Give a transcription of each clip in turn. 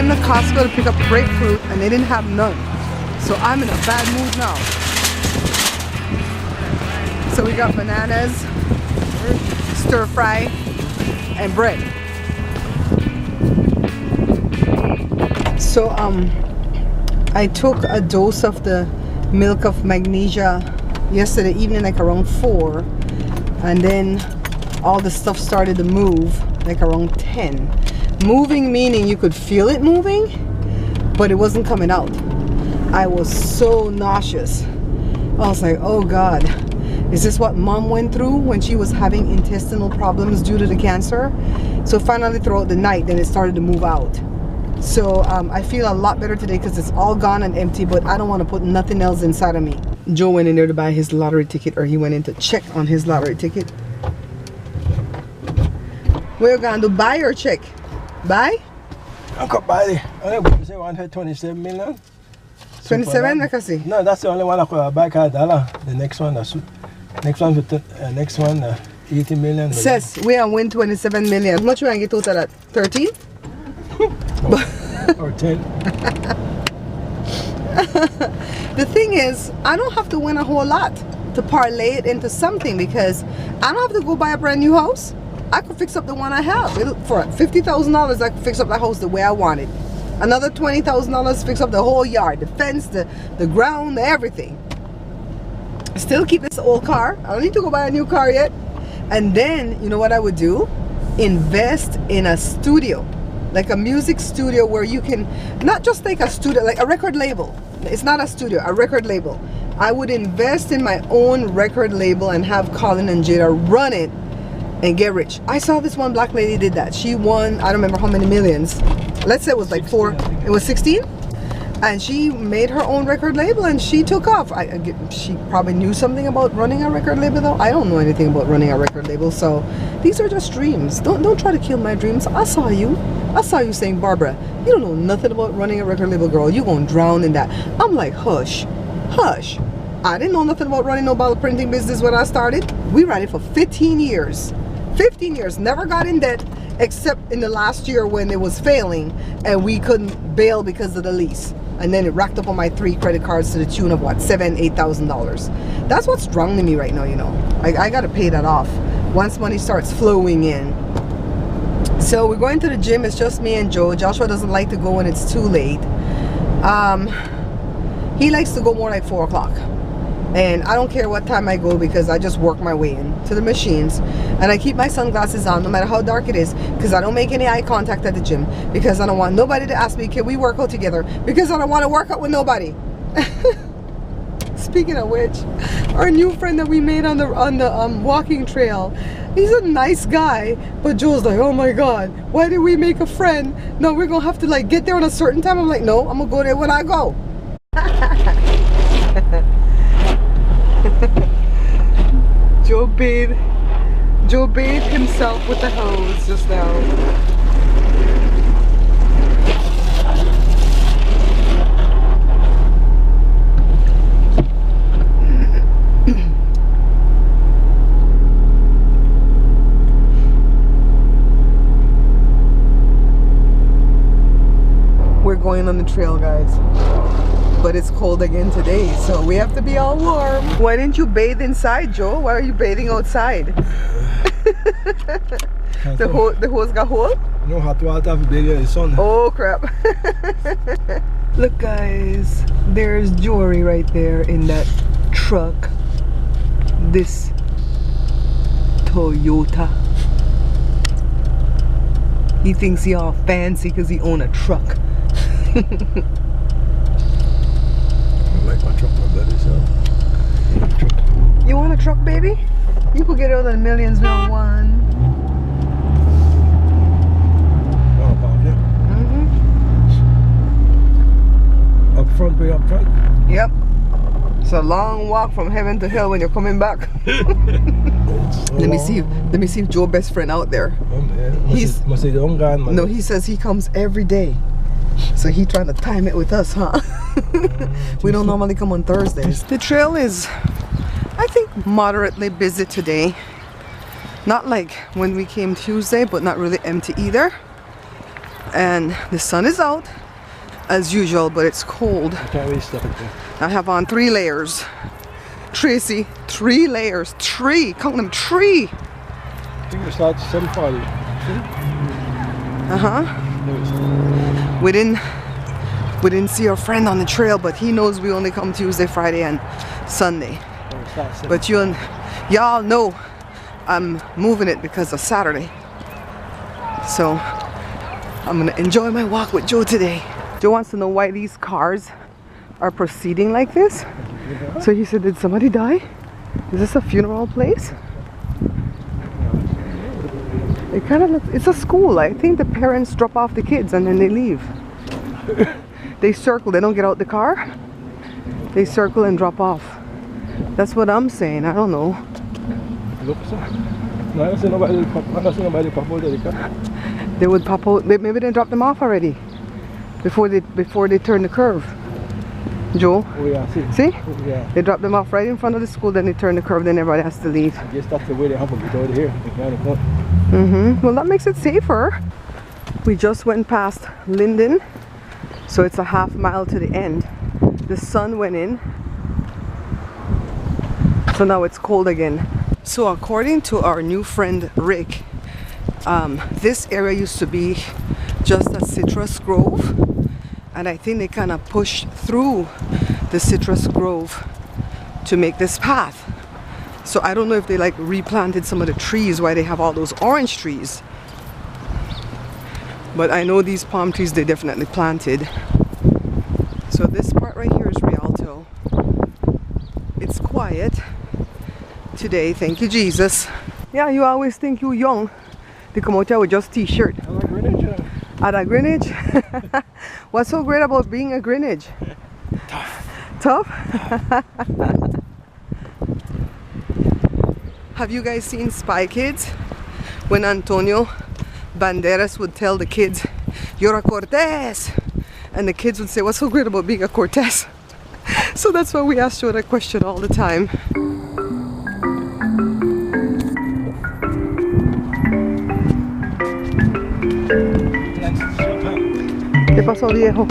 came to Costco to pick up grapefruit and they didn't have none. So I'm in a bad mood now. So we got bananas, stir fry, and bread. So I took a dose of the milk of magnesia yesterday evening, like around 4, and then all the stuff started to move like around 10. Moving meaning you could feel it moving, but it wasn't coming out. I was so nauseous. I was like, oh God, is this what mom went through when she was having intestinal problems due to the cancer? So finally throughout the night, then it started to move out. So I feel a lot better today because it's all gone and empty, but I don't want to put nothing else inside of me. Joe went in there to buy his lottery ticket, or he went in to check on his lottery ticket. We're going to buy or check? Buy? I could buy. I only say 127 million. 27, like I say? No, that's the only one I could buy. $1. The next one, next one, 80 million. Says we are win 27 million. How much we going to get out of that? 13? Or 10. The thing is, I don't have to win a whole lot to parlay it into something, because I don't have to go buy a brand new house. I could fix up the one I have. For $50,000, I could fix up the house the way I want it. Another $20,000 fix up the whole yard, the fence, the ground, everything. Still keep this old car. I don't need to go buy a new car yet. And then, you know what I would do? Invest in a studio. Like a music studio where you can, not just like a studio, like a record label. It's not a studio, a record label. I would invest in my own record label and have Colin and Jada run it and get rich. I saw this one black lady did that. She won, I don't remember how many millions. Let's say it was like 4, it was 16? And she made her own record label and she took off. She probably knew something about running a record label though. I don't know anything about running a record label, so these are just dreams. Don't try to kill my dreams. I saw you saying, Barbara, you don't know nothing about running a record label, girl. You're gonna drown in that. I'm like, hush, hush. I didn't know nothing about running no bottle printing business when I started. We ran it for 15 years. 15 years, never got in debt, except in the last year when it was failing and we couldn't bail because of the lease. And then it racked up on my 3 credit cards to the tune of what, $7,000-8,000. That's what's drowning me right now, you know. I gotta pay that off once money starts flowing in. So we're going to the gym. It's just me and Joe. Joshua doesn't like to go when it's too late. He likes to go more like 4 o'clock. And I don't care what time I go because I just work my way in to the machines. And I keep my sunglasses on no matter how dark it is, because I don't make any eye contact at the gym, because I don't want nobody to ask me, can we work out together? Because I don't want to work out with nobody. Speaking of which, our new friend that we made on the walking trail, he's a nice guy, but Joe's like, oh my God, why did we make a friend? No, we're gonna have to like get there on a certain time. I'm like, no, I'm gonna go there when I go. Joe bathed himself with the hose just now. We're going on the trail, guys. But it's cold again today, so we have to be all warm. Why didn't you bathe inside, Joe? Why are you bathing outside? the hose got hole? No hot water for bathing in the sun. Oh crap. Look guys, there's Jory right there in that truck. This Toyota. He thinks he all fancy because he own a truck. You want a truck, baby? You could get all the millions with one. Up front, way up front? Yep. It's a long walk from heaven to hell when you're coming back. Let me see if Joe's best friend out there. Must say the young guy, man. No, he says he comes every day. So he trying to time it with us, huh? We don't normally come on Thursdays. The trail is, I think, moderately busy today. Not like when we came Tuesday, but not really empty either. And the sun is out as usual, but it's cold. I can't really step it there. I have on 3 layers. Tracy, 3 layers. 3. Count them. 3. I think we start 7:40. We didn't see our friend on the trail, but he knows we only come Tuesday, Friday, and Sunday. But y'all know I'm moving it because of Saturday. So I'm gonna enjoy my walk with Joe today. Joe wants to know why these cars are proceeding like this. So he said, did somebody die? Is this a funeral place? It kind of looks, it's a school. I think the parents drop off the kids and then they leave. They circle, they don't get out the car. They circle and drop off. That's what I'm saying, I don't know. No, I don't see nobody pop out of the car. They would pop out, maybe they dropped them off already. Before they turn the curve. Joe? Oh yeah, See? Oh, yeah. They drop them off right in front of the school, then they turn the curve, then everybody has to leave. I guess that's the way they have to get over here. Well, that makes it safer. We just went past Linden, so it's a half mile to the end. The sun went in, so now it's cold again. So according to our new friend Rick, this area used to be just a citrus grove, and I think they kind of pushed through the citrus grove to make this path. So I don't know if they like replanted some of the trees, why they have all those orange trees. But I know these palm trees they definitely planted. So this part right here is Rialto. It's quiet today, thank you Jesus. Yeah, you always think you're young. They come out here with just t-shirt. I'm a Greenwich. At a Greenwich? What's so great about being a Greenwich? Tough? Have you guys seen Spy Kids? When Antonio Banderas would tell the kids, you're a Cortez! And the kids would say, what's so great about being a Cortez? So that's why we ask you that question all the time. ¿Qué pasó, viejo?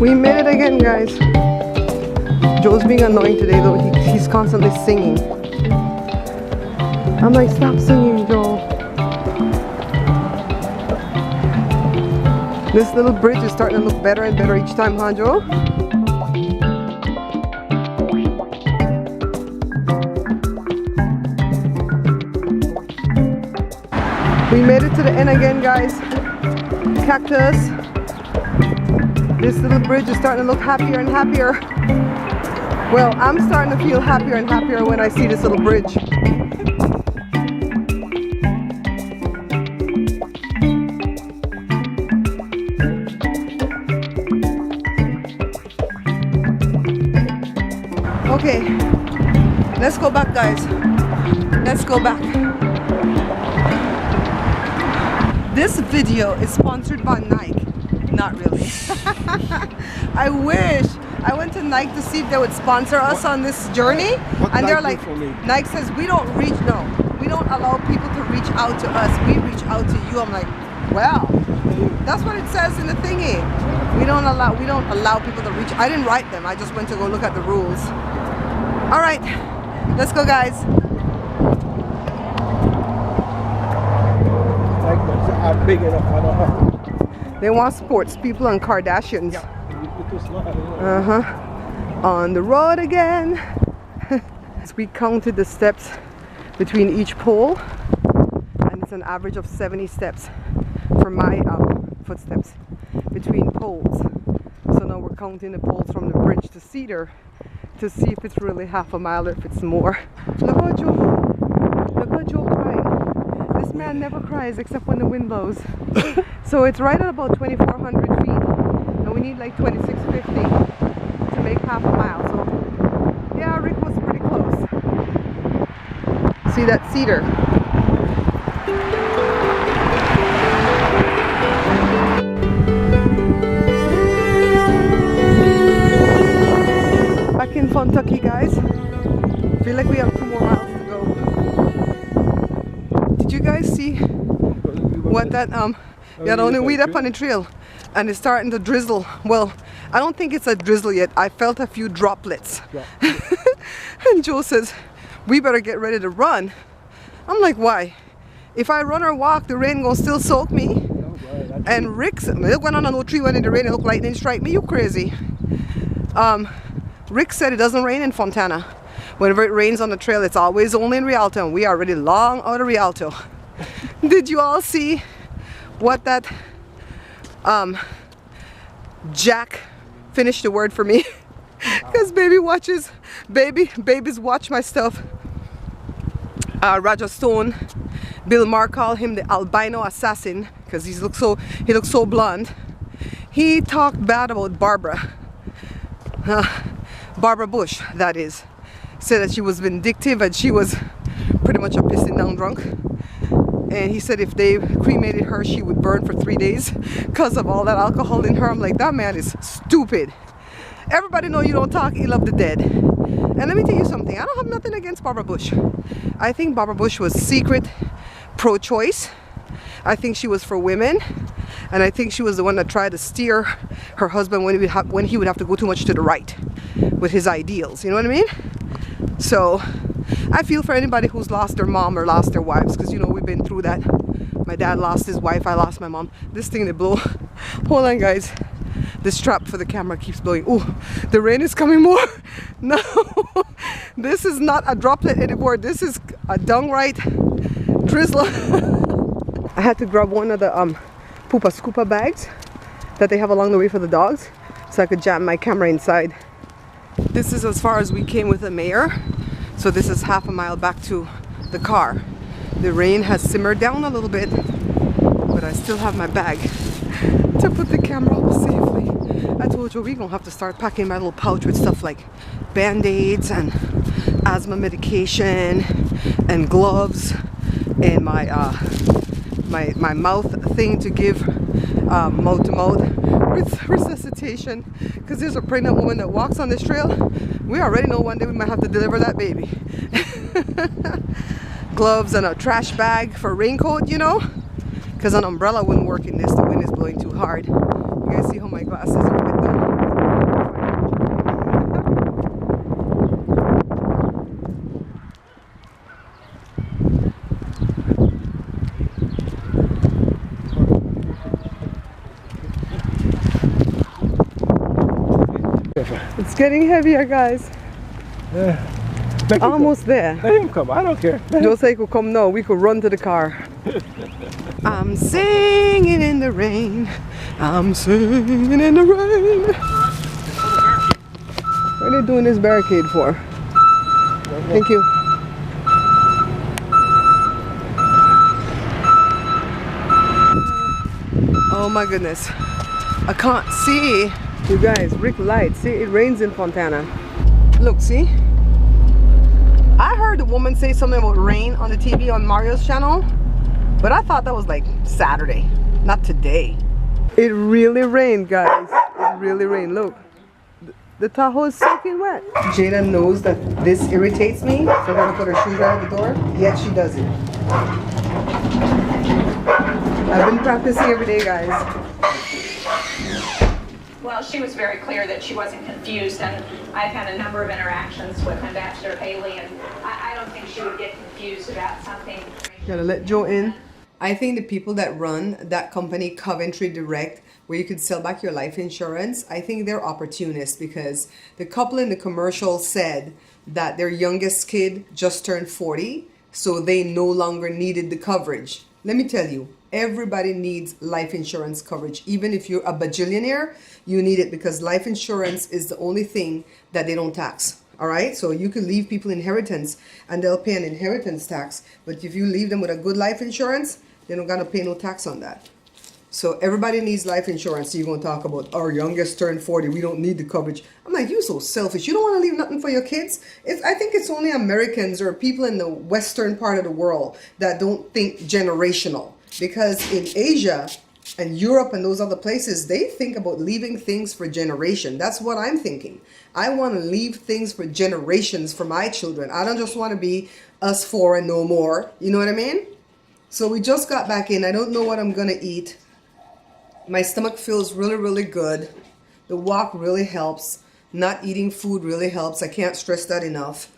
We made it again, guys. Joe's being annoying today, though. He's constantly singing. I'm like, stop singing, Joe. This little bridge is starting to look better and better each time, huh, Joe? We made it to the end again, guys. Cactus. This little bridge is starting to look happier and happier. Well, I'm starting to feel happier and happier when I see this little bridge. Okay, let's go back, guys. Let's go back. This video is sponsored by Nike. Not really. I wish. I went to Nike to see if they would sponsor us on this journey, and they're like, Nike says we don't allow people to reach out to us. We reach out to you. I'm like, well, that's what it says in the thingy. We don't allow people to reach. I didn't write them. I just went to go look at the rules. All right, let's go, guys. I'm big enough. I don't know. They want sports people and Kardashians. On the road again. We counted the steps between each pole, and it's an average of 70 steps for my footsteps between poles. So now we're counting the poles from the bridge to Cedar to see if it's really half a mile or if it's more. Look how Joe crying. This man never cries except when the wind blows. So it's right at about 2,400 feet, and we need like 2,650 to make half a mile. So yeah, Rick was pretty close. See that Cedar? Back in Kentucky, guys. Feel like we have 2 more miles to go. see what that yeah, the only weed up on the trail, and it's starting to drizzle. Well, I don't think it's a drizzle yet. I felt a few droplets. And Joe says we better get ready to run. I'm like, why? If I run or walk, the rain gonna still soak me. And Rick said, it went on a tree, went in the rain, it looked lightning strike me. You crazy? Rick said it doesn't rain in Fontana. Whenever it rains on the trail, it's always only in Rialto, and we are already long out of Rialto. Did you all see what that Jack finished the word for me? Because babies watch my stuff. Roger Stone, Bill Maher called him the albino assassin because he looks so blonde. He talked bad about Barbara Bush, that is. Said that she was vindictive and she was pretty much a pissing down drunk. And he said if they cremated her, she would burn for 3 days because of all that alcohol in her. I'm like, that man is stupid. Everybody know you don't talk ill of the dead. And let me tell you something, I don't have nothing against Barbara Bush. I think Barbara Bush was secret pro-choice. I think she was for women. And I think she was the one that tried to steer her husband when he would have to go too much to the right with his ideals. You know what I mean? So I feel for anybody who's lost their mom or lost their wives, because you know we've been through that. My dad lost his wife, I lost my mom. This thing, they blow. Hold on, guys. This strap for the camera keeps blowing. Oh, the rain is coming more. No, this is not a droplet anymore. This is a downright drizzle. I had to grab one of the Poopa Scoopa bags that they have along the way for the dogs, so I could jam my camera inside. This is as far as we came with the mayor. So this is half a mile back to the car. The rain has simmered down a little bit, but I still have my bag to put the camera up safely. I told you we're gonna have to start packing my little pouch with stuff like band-aids and asthma medication and gloves and my my mouth thing to give mouth-to-mouth resuscitation, because there's a pregnant woman that walks on this trail. We already know one day we might have to deliver that baby. Gloves and a trash bag for raincoat, you know, because an umbrella wouldn't work in this. The wind is blowing too hard. You guys see how my glasses are wet though? It's getting heavier, guys. Almost there. Let him come. I don't care. Joe said he could come now. We could run to the car. I'm singing in the rain. I'm singing in the rain. What are they doing this barricade for? Thank you. Oh my goodness. I can't see. You guys, Rick light. See, it rains in Fontana. Look, see? I heard the woman say something about rain on the TV on Mario's channel, but I thought that was like Saturday, not today. It really rained, guys. It really rained. Look, the Tahoe is soaking wet. Jada knows that this irritates me, so I'm gonna put her shoes out at the door. Yet she does it. I've been practicing every day, guys. Well, she was very clear that she wasn't confused, and I've had a number of interactions with Ambassador Haley, and I don't think she would get confused about something. Gotta let Joe in. I think the people that run that company, Coventry Direct, where you could sell back your life insurance, I think they're opportunists, because the couple in the commercial said that their youngest kid just turned 40, so they no longer needed the coverage. Let me tell you, everybody needs life insurance coverage. Even if you're a bajillionaire, you need it, because life insurance is the only thing that they don't tax. All right, so you can leave people inheritance and they'll pay an inheritance tax, but if you leave them with a good life insurance, they're not gonna pay no tax on that. So everybody needs life insurance. So you're gonna talk about our youngest turned 40, we don't need the coverage. I'm like, you're so selfish. You don't want to leave nothing for your kids. I think it's only Americans or people in the western part of the world that don't think generational, because in Asia and Europe and those other places, they think about leaving things for generation. That's what I'm thinking. I want to leave things for generations for my children. I don't just want to be us four and no more. You know what I mean? So we just got back in. I don't know what I'm gonna eat. My stomach feels really, really good. The walk really helps. Not eating food really helps. I can't stress that enough.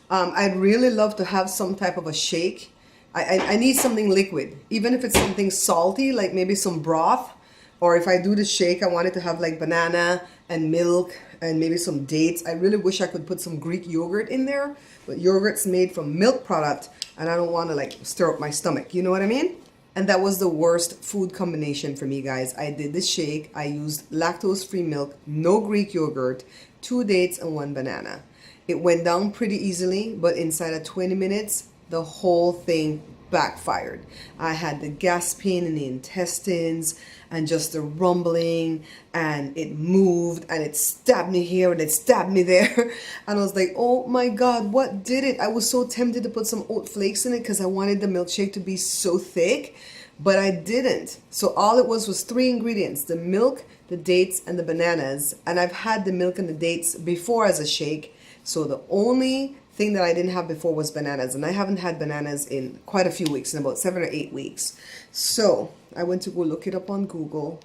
I'd really love to have some type of a shake. I need something liquid, even if it's something salty, like maybe some broth. Or if I do the shake, I want it to have like banana and milk and maybe some dates. I really wish I could put some Greek yogurt in there, but yogurt's made from milk product and I don't want to like stir up my stomach. You know what I mean? And that was the worst food combination for me, guys. I did this shake. I used lactose-free milk, no Greek yogurt, 2 dates and 1 banana. It went down pretty easily, but inside of 20 minutes, the whole thing backfired. I had the gas pain in the intestines and just the rumbling, and it moved and it stabbed me here and it stabbed me there. And I was like, oh my God, what did it? I was so tempted to put some oat flakes in it because I wanted the milkshake to be so thick, but I didn't. So all it was 3 ingredients, the milk, the dates, and the bananas. And I've had the milk and the dates before as a shake. So the only thing that I didn't have before was bananas, and I haven't had bananas in quite a few weeks, in about 7 or 8 weeks. So I went to go look it up on Google,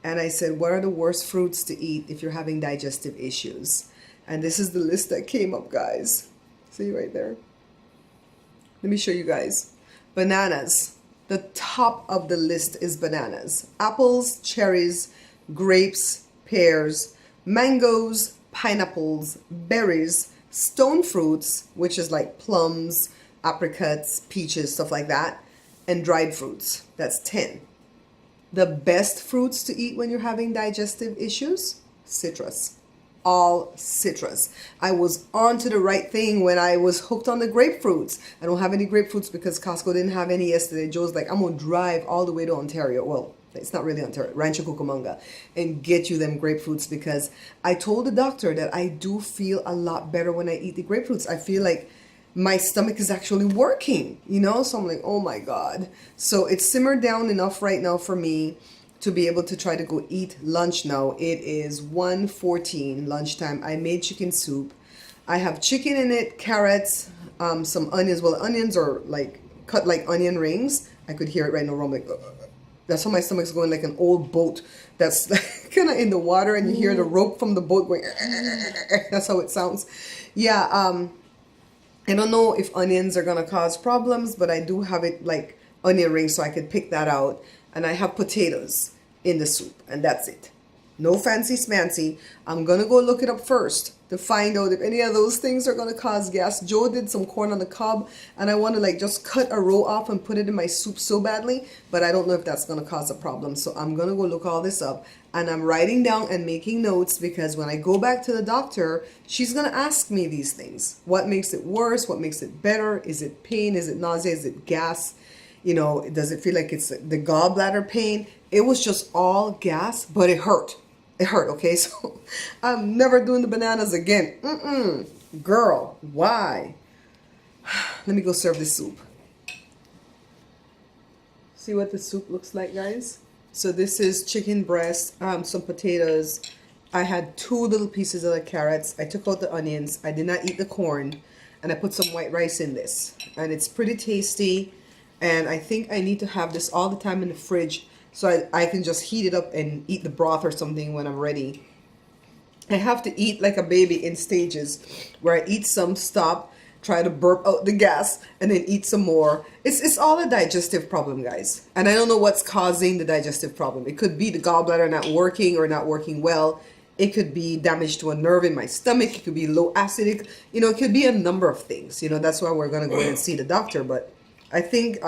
and I said, what are the worst fruits to eat if you're having digestive issues? And this is the list that came up, guys. See right there? Let me show you guys. Bananas. The top of the list is bananas. Apples, cherries, grapes, pears, mangoes, pineapples, berries, stone fruits, which is like plums, apricots, peaches, stuff like that, and dried fruits. That's 10. The best fruits to eat when you're having digestive issues? Citrus. All citrus. I was onto the right thing when I was hooked on the grapefruits. I don't have any grapefruits because Costco didn't have any yesterday. Joe's like, I'm going to drive all the way to Ontario. Well, it's not really Ontario, Rancho Cucamonga, and get you them grapefruits, because I told the doctor that I do feel a lot better when I eat the grapefruits. I feel like my stomach is actually working, you know? So I'm like, oh my God. So it's simmered down enough right now for me to be able to try to go eat lunch now. It is 1:14 lunchtime. I made chicken soup. I have chicken in it, carrots, some onions. Well, onions are like cut like onion rings. I could hear it right now. I'm like, that's how my stomach's going, like an old boat that's like kind of in the water, and you hear the rope from the boat going. That's how it sounds. Yeah. I don't know if onions are gonna cause problems, but I do have it like onion rings, so I could pick that out. And I have potatoes in the soup, and that's it. No fancy smancy. I'm gonna go look it up first to find out if any of those things are gonna cause gas. Joe did some corn on the cob, and I want to like just cut a row off and put it in my soup so badly, but I don't know if that's gonna cause a problem. So I'm gonna go look all this up, and I'm writing down and making notes, because when I go back to the doctor, she's gonna ask me these things. What makes it worse? What makes it better? Is it pain? Is it nausea? Is it gas? You know, does it feel like it's the gallbladder pain? It was just all gas, but it hurt. It hurt, okay? So I'm never doing the bananas again. Girl, why? Let me go serve this soup. See what the soup looks like, guys? So this is chicken breast, some potatoes. I had 2 little pieces of the carrots. I took out the onions. I did not eat the corn. And I put some white rice in this. And it's pretty tasty. And I think I need to have this all the time in the fridge, so I can just heat it up and eat the broth or something when I'm ready. I have to eat like a baby in stages, where I eat some, stop, try to burp out the gas, and then eat some more. It's all a digestive problem, guys. And I don't know what's causing the digestive problem. It could be the gallbladder not working or not working well. It could be damage to a nerve in my stomach. It could be low acidic. You know, it could be a number of things. You know, that's why we're going to go in and see the doctor. But I think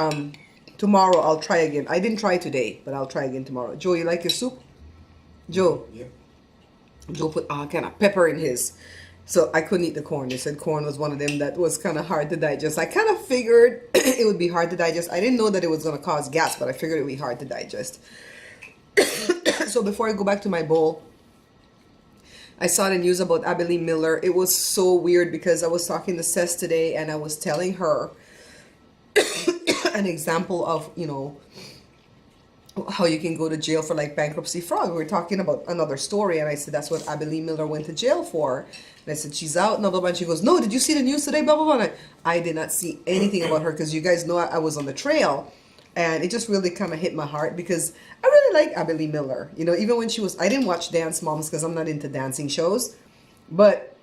tomorrow I'll try again. I didn't try today, but I'll try again tomorrow. Joe, you like your soup? Joe? Yep. Joe put all kind of pepper in his. So I couldn't eat the corn. They said corn was one of them that was kind of hard to digest. I kind of figured it would be hard to digest. I didn't know that it was going to cause gas, but I figured it would be hard to digest. So before I go back to my bowl, I saw the news about Abilene Miller. It was so weird, because I was talking to Cess today, and I was telling her an example of, you know, how you can go to jail for like bankruptcy fraud. We were talking about another story, and I said that's what Abilene Miller went to jail for. And I said she's out, blah blah blah. And she goes, "No, did you see the news today?" Blah blah blah. And I did not see anything about her because you guys know I was on the trail, and it just really kind of hit my heart because I really like Abilene Miller. You know, even when she was, I didn't watch Dance Moms because I'm not into dancing shows, but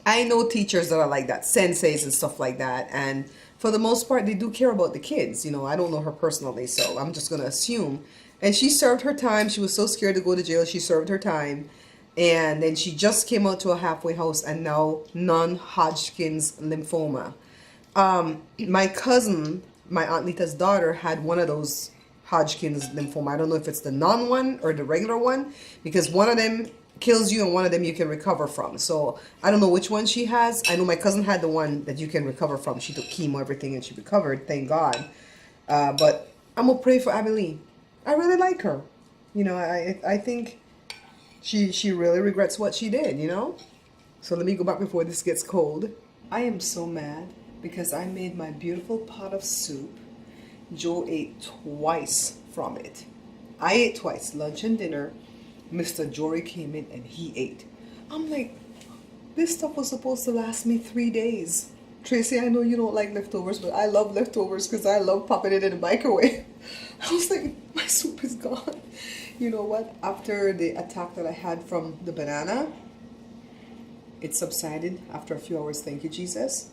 I know teachers that are like that, senseis and stuff like that, and for the most part, they do care about the kids. You know, I don't know her personally, so I'm just going to assume. And she served her time. She was so scared to go to jail. She served her time. And then she just came out to a halfway house and now non-Hodgkin's lymphoma. My cousin, my Aunt Lita's daughter, had one of those Hodgkin's lymphoma. I don't know if it's the non one or the regular one, because one of them kills you and one of them you can recover from. So I don't know which one she has. I know my cousin had the one that you can recover from. She took chemo, everything, and she recovered, thank God. But I'm gonna pray for Abilene. I really like her. You know, I think she really regrets what she did, you know? So let me go back before this gets cold. I am so mad because I made my beautiful pot of soup. Joe ate twice from it. I ate twice, lunch and dinner. Mr. Jory came in and he ate. I'm like, this stuff was supposed to last me 3 days. Tracy, I know you don't like leftovers, but I love leftovers because I love popping it in the microwave. I was like, my soup is gone. You know what? After the attack that I had from the banana, it subsided after a few hours. Thank you, Jesus.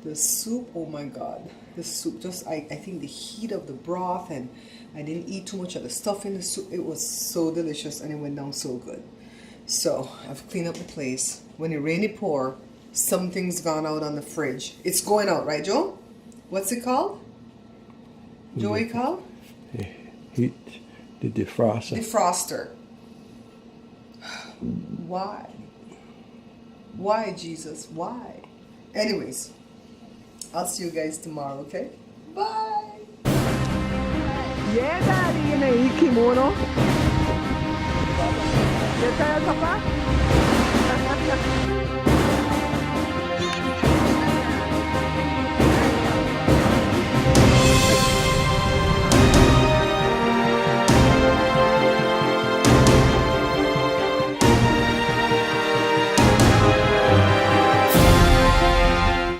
The soup, oh my God. The soup, just, I think the heat of the broth, and I didn't eat too much of the stuff in the soup. It was so delicious and it went down so good. So I've cleaned up the place. When it rainy pour, something's gone out on the fridge. It's going out, right, Joe? What's it called? Joey called? Heat, the defroster. Defroster. Why? Why, Jesus? Why? Anyways, I'll see you guys tomorrow, okay? Bye! Yeah, Daddy, in a kimono. You tired, Papa?